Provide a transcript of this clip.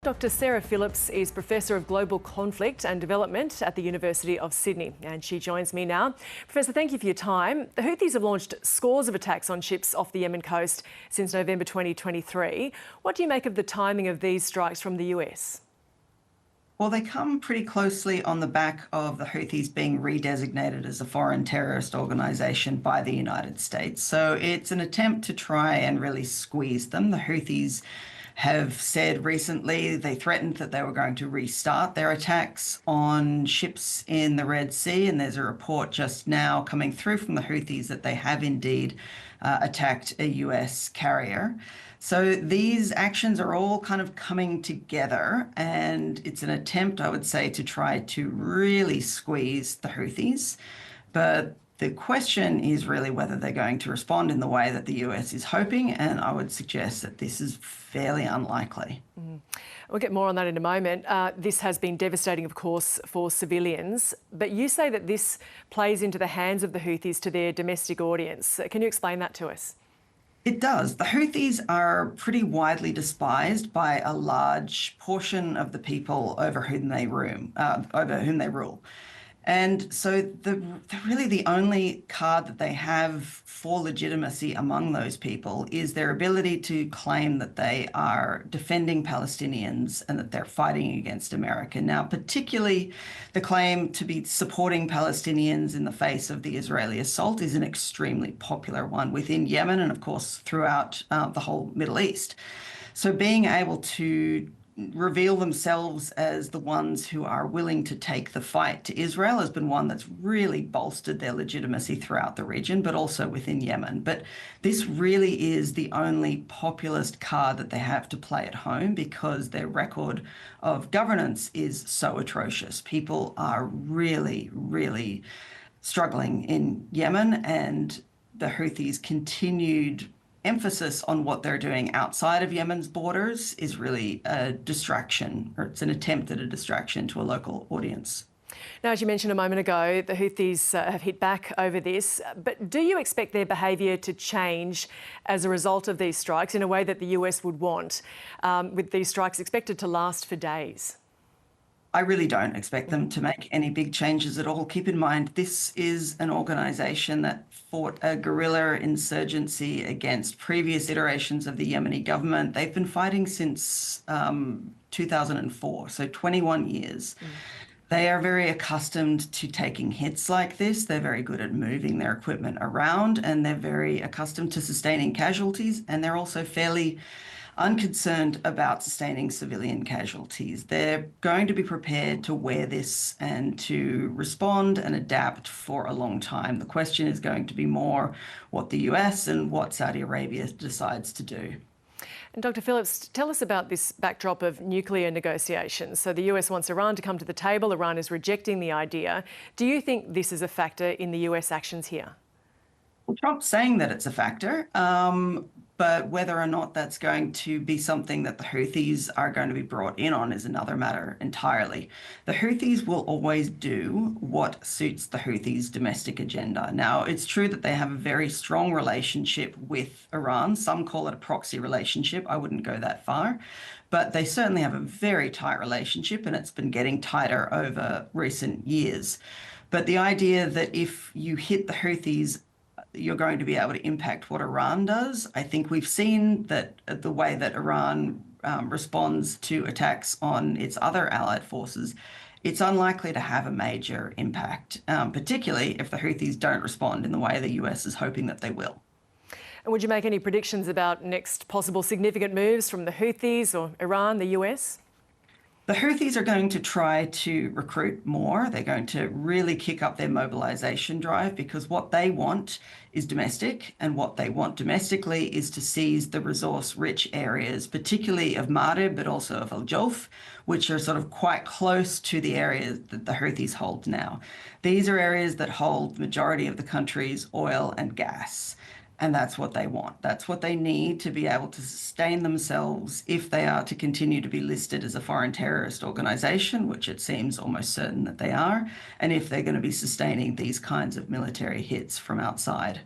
Dr. Sarah Phillips is Professor of Global Conflict and Development at the University of Sydney, and she joins me now. Professor, thank you for your time. The Houthis have launched scores of attacks on ships off the Yemen coast since November 2023. What do you make of the timing of these strikes from the US? Well, they come pretty closely on the back of the Houthis being redesignated as a foreign terrorist organization by the United States. So it's an attempt to try and really squeeze them. The Houthis have said recently they threatened that they were going to restart their attacks on ships in the Red Sea. And there's a report just now coming through from the Houthis that they have indeed attacked a US carrier. So these actions are all kind of coming together, and it's an attempt, I would say, to try to really squeeze the Houthis. But the question is really whether they're going to respond in the way that the US is hoping, and I would suggest that this is fairly unlikely. We'll get more on that in a moment. This has been devastating, of course, for civilians, but you say that this plays into the hands of the Houthis to their domestic audience. Can you explain that to us? It does. The Houthis are pretty widely despised by a large portion of the people over whom they rule. And so really the only card that they have for legitimacy among those people is their ability to claim that they are defending Palestinians and that they're fighting against America. Now, particularly the claim to be supporting Palestinians in the face of the Israeli assault is an extremely popular one within Yemen and, of course, throughout the whole Middle East. So being able to reveal themselves as the ones who are willing to take the fight to Israel has been one that's really bolstered their legitimacy throughout the region, but also within Yemen. But this really is the only populist card that they have to play at home because their record of governance is so atrocious. People are really, really struggling in Yemen, and the Houthis' continued emphasis on what they're doing outside of Yemen's borders is really a distraction, or it's an attempt at a distraction to a local audience. Now, as you mentioned a moment ago, the Houthis have hit back over this, but do you expect their behaviour to change as a result of these strikes in a way that the US would want, with these strikes expected to last for days? I really don't expect them to make any big changes at all. Keep in mind, this is an organization that fought a guerrilla insurgency against previous iterations of the Yemeni government. They've been fighting since 2004, so 21 years. They are very accustomed to taking hits like this. They're very good at moving their equipment around, and they're very accustomed to sustaining casualties, and they're also fairly unconcerned about sustaining civilian casualties. They're going to be prepared to wear this and to respond and adapt for a long time. The question is going to be more what the US and what Saudi Arabia decides to do. And Dr. Phillips, tell us about this backdrop of nuclear negotiations. So the US wants Iran to come to the table. Iran is rejecting the idea. Do you think this is a factor in the US actions here? Well, Trump's saying that it's a factor. But whether or not that's going to be something that the Houthis are going to be brought in on is another matter entirely. The Houthis will always do what suits the Houthis' domestic agenda. Now, it's true that they have a very strong relationship with Iran. Some call it a proxy relationship. I wouldn't go that far. But they certainly have a very tight relationship, and it's been getting tighter over recent years. But the idea that if you hit the Houthis, you're going to be able to impact what Iran does. I think we've seen that the way that Iran responds to attacks on its other allied forces, it's unlikely to have a major impact, particularly if the Houthis don't respond in the way the US is hoping that they will. And would you make any predictions about next possible significant moves from the Houthis or Iran, the US? The Houthis are going to try to recruit more. They're going to really kick up their mobilization drive because what they want is domestic, and what they want domestically is to seize the resource-rich areas, particularly of Marib, but also of Al Jawf, which are sort of quite close to the areas that the Houthis hold now. These are areas that hold the majority of the country's oil and gas. And that's what they want. That's what they need to be able to sustain themselves if they are to continue to be listed as a foreign terrorist organization, which it seems almost certain that they are, and if they're going to be sustaining these kinds of military hits from outside.